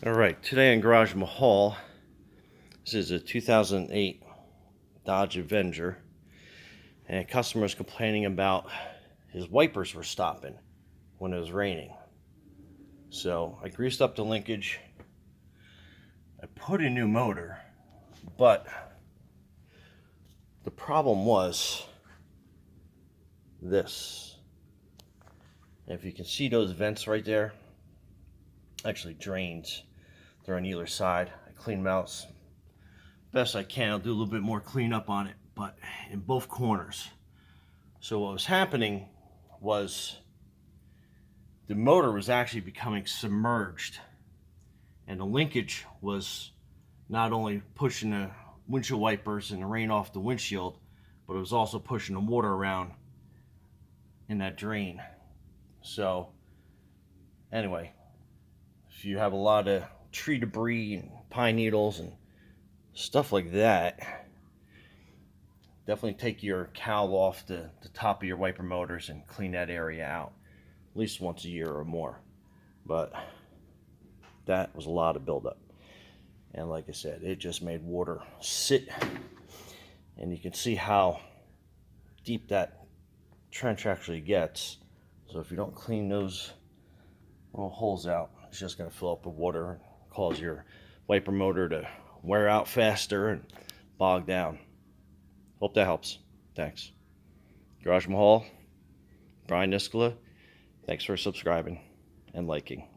All right, today in Garage Mahal, this is a 2008 Dodge Avenger, and a customer is complaining about his wipers were stopping when it was raining. So I greased up the linkage, I put a new motor, but the problem was this. And if you can see those vents right there, actually drains. They're on either side. I clean them out best I can. I'll do a little bit more cleanup on it, but in both corners. So what was happening was the motor was actually becoming submerged, and the linkage was not only pushing the windshield wipers and the rain off the windshield, but it was also pushing the water around in that drain. So anyway, if you have a lot of tree debris and pine needles and stuff like that, definitely take your cowl off the top of your wiper motors and clean that area out at least once a year or more. But that was a lot of buildup, and like I said, it just made water sit, and you can see how deep that trench actually gets. So if you don't clean those little holes out, it's just going to fill up with water and cause your wiper motor to wear out faster and bog down. Hope that helps. Thanks. Garage Mahal, Brian Niskola. Thanks for subscribing and liking.